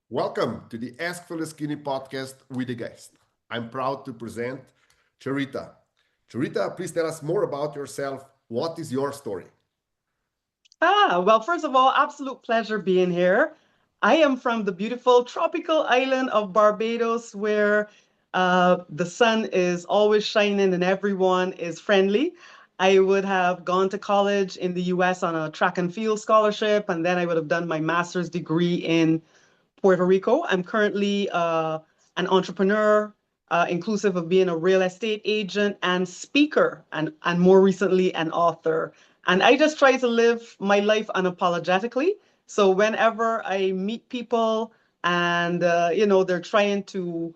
Welcome to the Ask Faleskini podcast with a guest. I'm proud to present Cherita. Cherita, please tell us more about yourself. What is your story? Well, first of all, absolute pleasure being here. I am from the beautiful tropical island of Barbados, where the sun is always shining and everyone is friendly. I would have gone to college in the US on a track and field scholarship, and then I would have done my master's degree in Puerto Rico. I'm currently an entrepreneur, inclusive of being a real estate agent and speaker, and more recently, an author. And I just try to live my life unapologetically. So whenever I meet people and they're trying to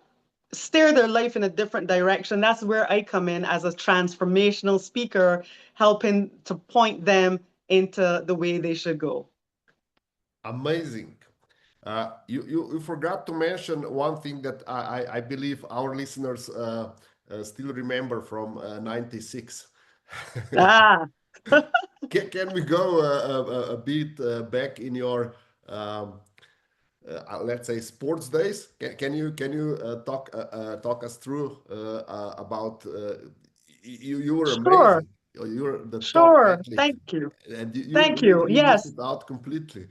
steer their life in a different direction, that's where I come in as a transformational speaker, helping to point them into the way they should go. Amazing. You forgot to mention one thing that I believe our listeners still remember from 96. Ah, Can we go a bit back in your um, let's say sports days? Can you talk us through about you were sure. amazing. You're the top Sure. athlete, Thank you. and Thank you. you missed Yes. it out completely.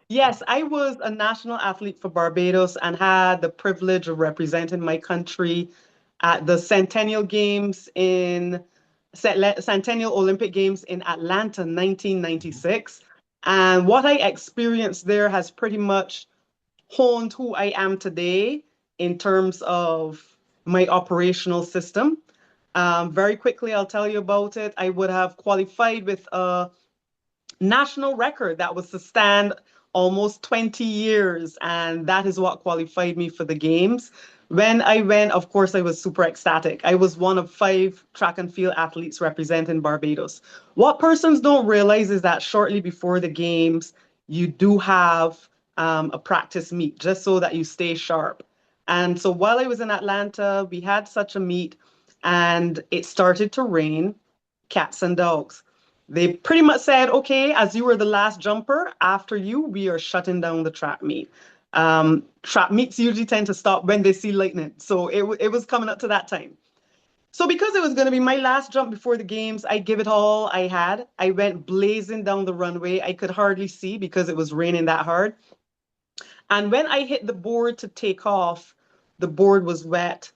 Yes, I was a national athlete for Barbados and had the privilege of representing my country at the Centennial Olympic Games in Atlanta, 1996. And what I experienced there has pretty much honed who I am today in terms of my operational system. Very quickly, I'll tell you about it. I would have qualified with a national record that was to stand almost 20 years, and that is what qualified me for the games. When I went, of course, I was super ecstatic. I was one of five track and field athletes representing Barbados. What persons don't realize is that shortly before the games, you do have a practice meet just so that you stay sharp. And so while I was in Atlanta, we had such a meet, and it started to rain cats and dogs. They pretty much said, okay, as you were the last jumper, after you, we are shutting down the trap meet. Trap meets usually tend to stop when they see lightning. So it was coming up to that time. So because it was going to be my last jump before the games, I give it all I had. I went blazing down the runway. I could hardly see because it was raining that hard. And when I hit the board to take off, the board was wet.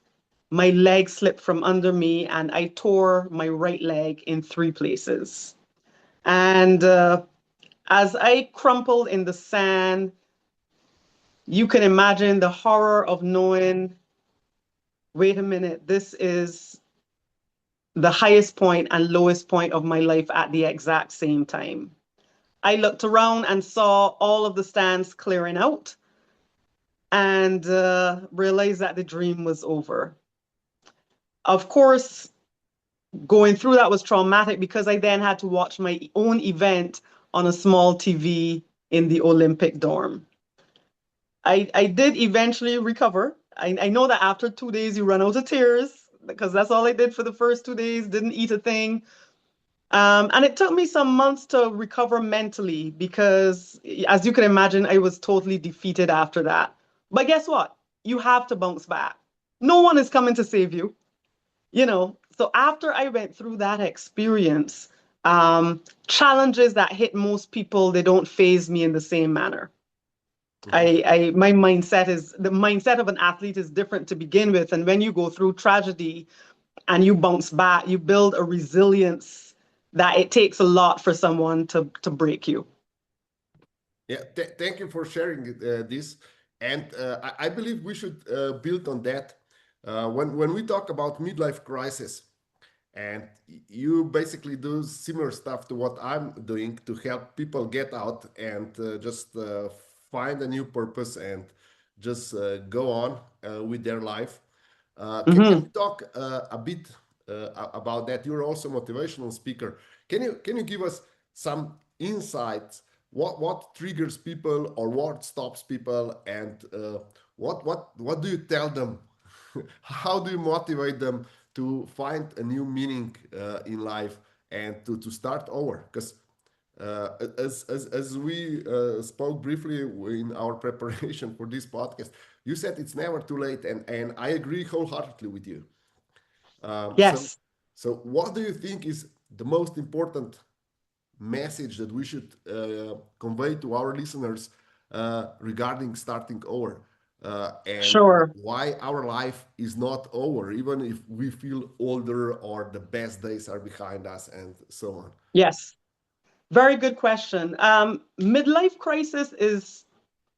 My leg slipped from under me and I tore my right leg in three places. And as I crumpled in the sand, you can imagine the horror of knowing, wait a minute, this is the highest point and lowest point of my life at the exact same time. I looked around and saw all of the stands clearing out and realized that the dream was over. Of course, going through that was traumatic because I then had to watch my own event on a small TV in the Olympic dorm. I did eventually recover. I know that after 2 days you run out of tears because that's all I did for the first 2 days, didn't eat a thing. And it took me some months to recover mentally because, as you can imagine, I was totally defeated after that. But guess what? You have to bounce back. No one is coming to save you, you know. So after I went through that experience, challenges that hit most people, they don't phase me in the same manner. Mhm. My mindset is the mindset of an athlete is different to begin with. And when you go through tragedy and you bounce back, you build a resilience that it takes a lot for someone to break you. Yeah, thank you for sharing this. And I believe we should build on that. When we talk about midlife crisis, and you basically do similar stuff to what I'm doing to help people get out and just find a new purpose and just go on with their life. Can Hmm. we talk a bit about that? You're also a motivational speaker. Can you give us some insights? What triggers people or what stops people, and what do you tell them? How do you motivate them to find a new meaning in life and to start over? Because As we spoke briefly in our preparation for this podcast, you said it's never too late, and I agree wholeheartedly with you. So, Yes. so what do you think is the most important message that we should convey to our listeners regarding starting over, and Sure. why our life is not over, even if we feel older or the best days are behind us, and so on? Yes. Very good question. Midlife crisis is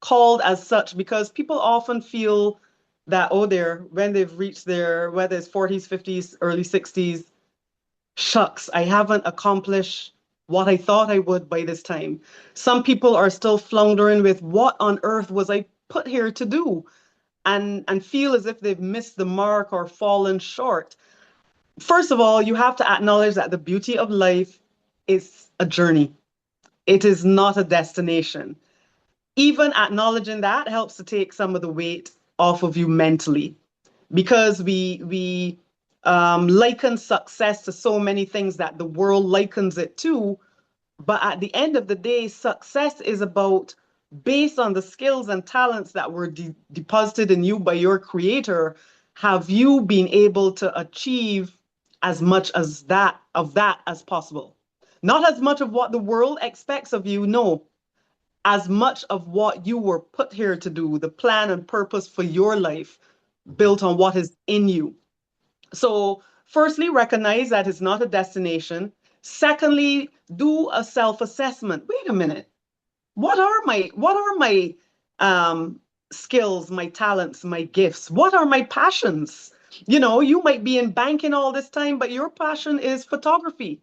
called as such because people often feel that, oh, when they've reached their, whether it's 40s, 50s, early 60s, shucks, I haven't accomplished what I thought I would by this time. Some people are still floundering with what on earth was I put here to do, and feel as if they've missed the mark or fallen short. First of all, you have to acknowledge that the beauty of life is a journey. It is not a destination. Even acknowledging that helps to take some of the weight off of you mentally, because we liken success to so many things that the world likens it to. But at the end of the day, success is about, based on the skills and talents that were deposited in you by your creator, have you been able to achieve as much as that of that as possible? Not as much of what the world expects of you, no, as much of what you were put here to do, the plan and purpose for your life Mhm. built on what is in you. So, firstly, recognize that it's not a destination. Secondly, do a self-assessment. Wait a minute. What are my um, skills, my talents, my gifts? What are my passions? You might be in banking all this time, but your passion is photography.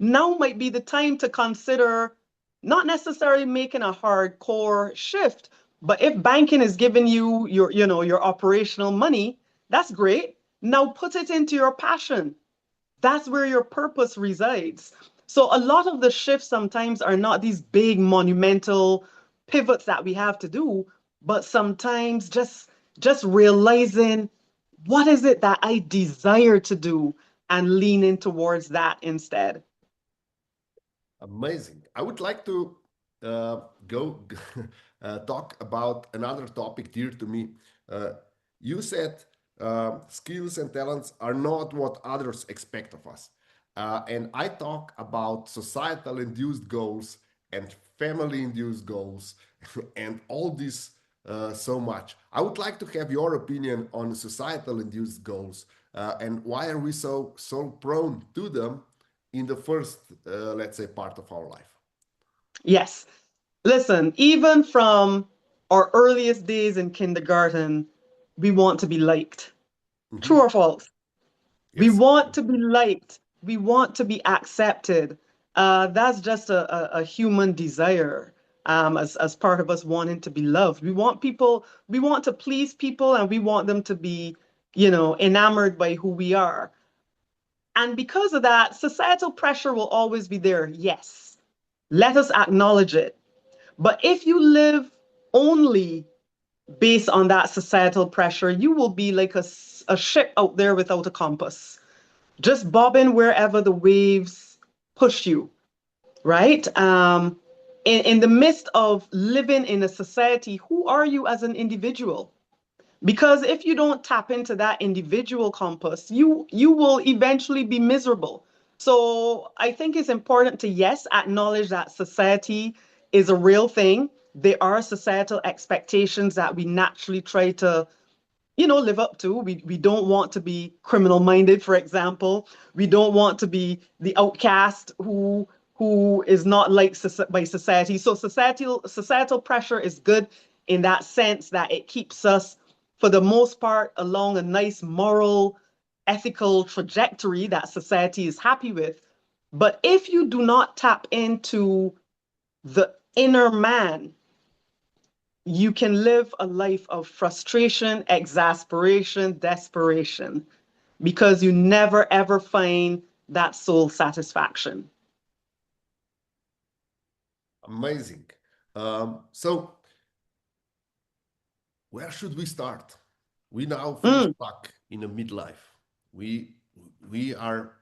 Now might be the time to consider not necessarily making a hardcore shift, but if banking is giving you your operational money, that's great. Now put it into your passion. That's where your purpose resides. So a lot of the shifts sometimes are not these big monumental pivots that we have to do, but sometimes just realizing what is it that I desire to do and leaning towards that instead. Amazing. I would like to uh, go talk about another topic dear to me. Uh, you said skills and talents are not what others expect of us. And I talk about societal induced goals and family induced goals and all this so much. I would like to have your opinion on societal induced goals, and why are we so prone to them in the first, let's say, part of our life. Yes. Listen, even from our earliest days in kindergarten, we want to be liked. True Mhm. or false? We Yes. want to be liked. We want to be accepted. That's just a human desire, as part of us wanting to be loved. We want to please people, and we want them to be, enamored by who we are. And because of that, societal pressure will always be there. Yes. Let us acknowledge it. But if you live only based on that societal pressure, you will be like a ship out there without a compass, just bobbing wherever the waves push you, right? In the midst of living in a society, who are you as an individual? Because if you don't tap into that individual compass, you will eventually be miserable. So I think it's important to, yes, acknowledge that society is a real thing. There are societal expectations that we naturally try to, live up to. We don't want to be criminal minded, for example. We don't want to be the outcast who is not liked by society. So societal pressure is good in that sense that it keeps us, for the most part, along a nice moral, ethical trajectory that society is happy with. But if you do not tap into the inner man, you can live a life of frustration, exasperation, desperation, because you never ever find that soul satisfaction. Amazing. So, where should we start? We now feel Mm, stuck in a midlife. We we are.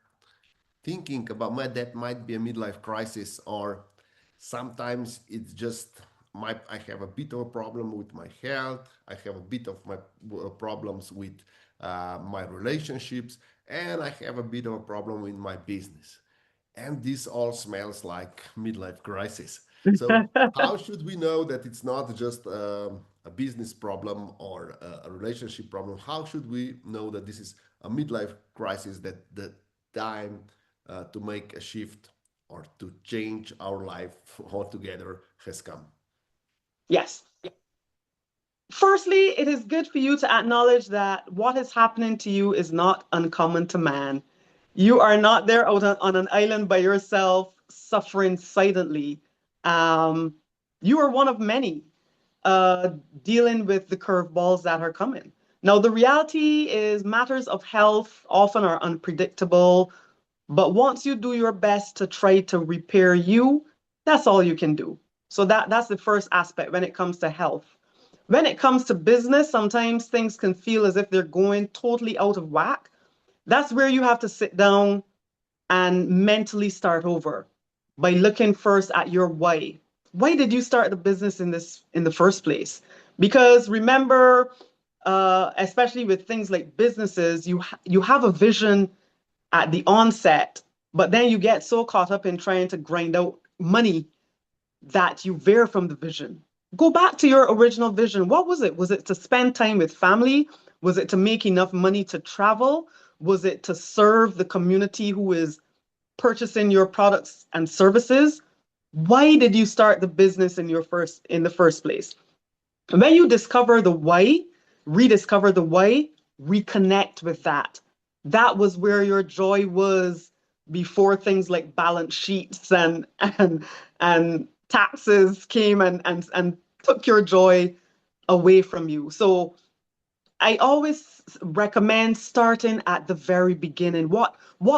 thinking about that might be a midlife crisis, or sometimes it's just I have a bit of a problem with my health, I have a bit of my problems with my relationships, and I have a bit of a problem with my business. And this all smells like midlife crisis. So how should we know that it's not just a business problem or a relationship problem? How should we know that this is a midlife crisis, that the time to make a shift or to change our life altogether has come? Yes. Firstly, it is good for you to acknowledge that what is happening to you is not uncommon to man. You are not there out on an island by yourself, suffering silently. Um, you are one of many uh, dealing with the curveballs that are coming. Now, the reality is matters of health often are unpredictable, but once you do your best to try to repair you, that's all you can do. So that's the first aspect when it comes to health. When it comes to business, sometimes things can feel as if they're going totally out of whack. That's where you have to sit down and mentally start over by looking first at your why. Why did you start the business in the first place? Because remember, especially with things like businesses, you have a vision at the onset, but then you get so caught up in trying to grind out money that you veer from the vision. Go back to your original vision. What was it? Was it to spend time with family? Was it to make enough money to travel? Was it to serve the community who is purchasing your products and services? Why did you start the business in the first place? And when you discover the why, rediscover the why, reconnect with that. That was where your joy was before things like balance sheets and taxes came and took your joy away from you. So I always recommend starting at the very beginning. What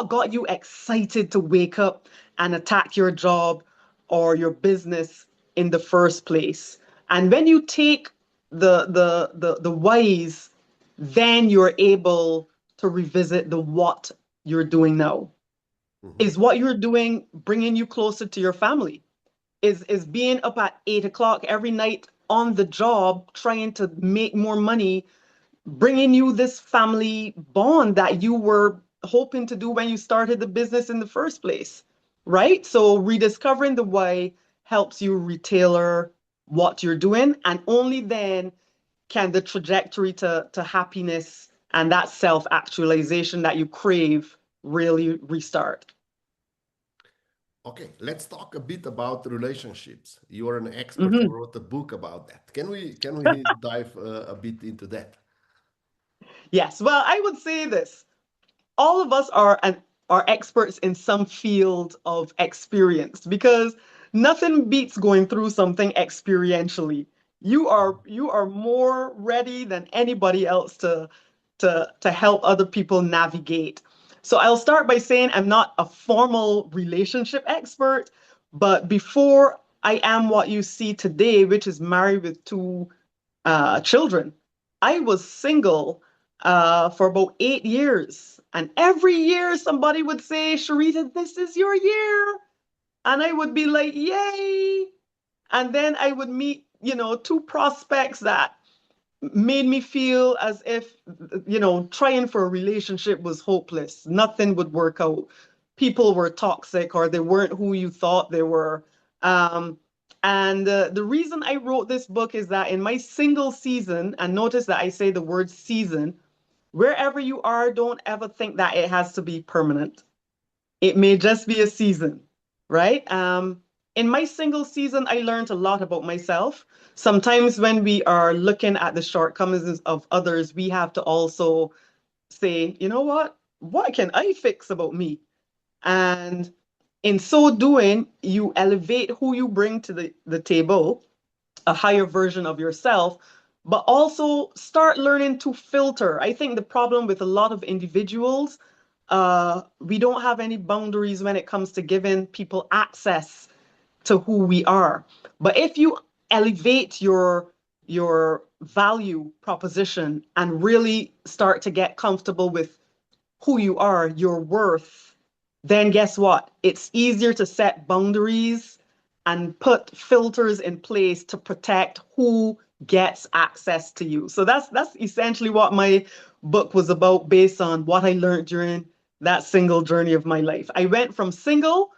got you excited to wake up and attack your job or your business in the first place? And when you take the whys, then you're able to revisit the what you're doing now. Mhm. Is what you're doing bringing you closer to your family? Is being up at 8 o'clock every night on the job trying to make more money bringing you this family bond that you were hoping to do when you started the business in the first place, right? So rediscovering the why helps you retailor what you're doing, and only then can the trajectory to happiness and that self-actualization that you crave really restart. Okay, let's talk a bit about relationships. You are an expert. You Mhm. wrote a book about that. Can we dive a bit into that? Yes, well, I would say this. All of us are experts in some field of experience because nothing beats going through something experientially. You are more ready than anybody else to help other people navigate. So I'll start by saying I'm not a formal relationship expert, but before I am what you see today, which is married with two children. I was single for about 8 years. And every year somebody would say, Cherita, this is your year. And I would be like, yay. And then I would meet, two prospects that made me feel as if, trying for a relationship was hopeless. Nothing would work out. People were toxic or they weren't who you thought they were. Um, and the reason I wrote this book is that in my single season, and notice that I say the word season, wherever you are, don't ever think that it has to be permanent. It may just be a season, right? In my single season, I learned a lot about myself. Sometimes when we are looking at the shortcomings of others, we have to also say, you know what? What can I fix about me? And in so doing, you elevate who you bring to the table, a higher version of yourself, but also start learning to filter. I think the problem with a lot of individuals, we don't have any boundaries when it comes to giving people access to who we are. But if you elevate your value proposition and really start to get comfortable with who you are, your worth, then guess what? It's easier to set boundaries and put filters in place to protect who gets access to you. So that's essentially what my book was about, based on what I learned during that single journey of my life. I went from single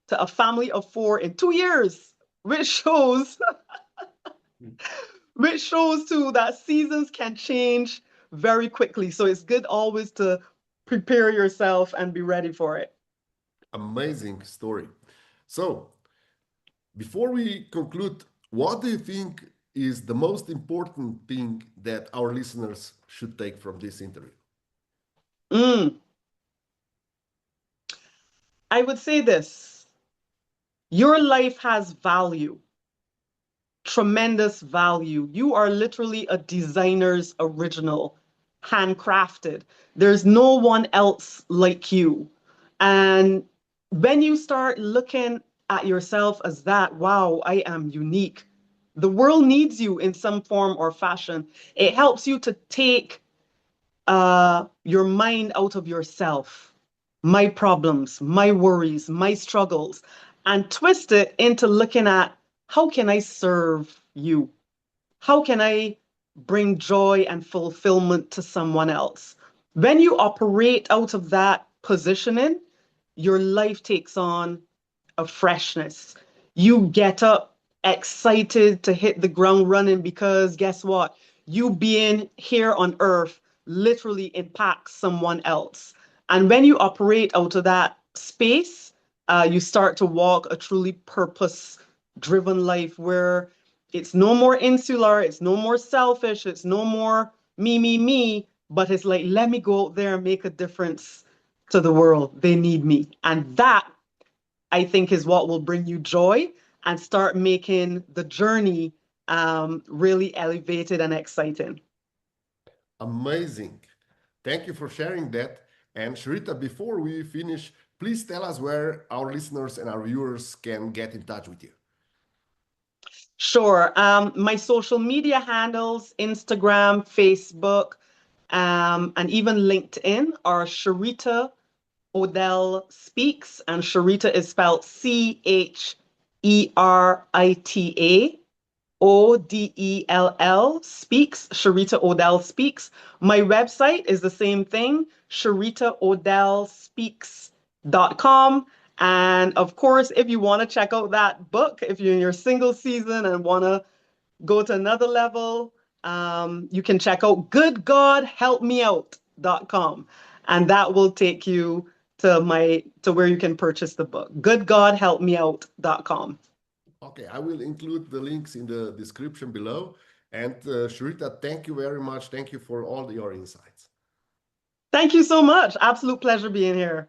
to a family of 4 in 2 years, which shows which shows too that seasons can change very quickly. So it's good always to prepare yourself and be ready for it. Amazing story. So, before we conclude, what do you think is the most important thing that our listeners should take from this interview? Mm, I would say this: your life has value, tremendous value. You are literally a designer's original, handcrafted. There's no one else like you. And when you start looking at yourself as that, wow, I am unique. The world needs you in some form or fashion. It helps you to take your mind out of yourself, my problems, my worries, my struggles, and twist it into looking at, how can I serve you? How can I bring joy and fulfillment to someone else? When you operate out of that positioning, your life takes on a freshness. You get up excited to hit the ground running, because guess what? You being here on earth literally impacts someone else. And when you operate out of that space, you start to walk a truly purpose driven life where it's no more insular, it's no more selfish, it's no more me, but it's like, let me go out there and make a difference to the world. They need me. And that, I think, is what will bring you joy and start making the journey really elevated and exciting. Amazing. Thank you for sharing that. And Cherita, before we finish, please tell us where our listeners and our viewers can get in touch with you. Sure. My social media handles, Instagram, Facebook, and even LinkedIn, are Cherita O'Dell Speaks, and Cherita is spelled Cherita O'Dell Speaks, Cherita O'Dell Speaks. My website is the same thing, CheritaO'DellSpeaks.com. And of course, if you want to check out that book, if you're in your single season and want to go to another level, you can check out goodgodhelpmeout.com, and that will take you to where you can purchase the book. Goodgodhelpmeout.com. Okay, I will include the links in the description below. And Cherita, thank you very much. Thank you for all your insights. Thank you so much. Absolute pleasure being here.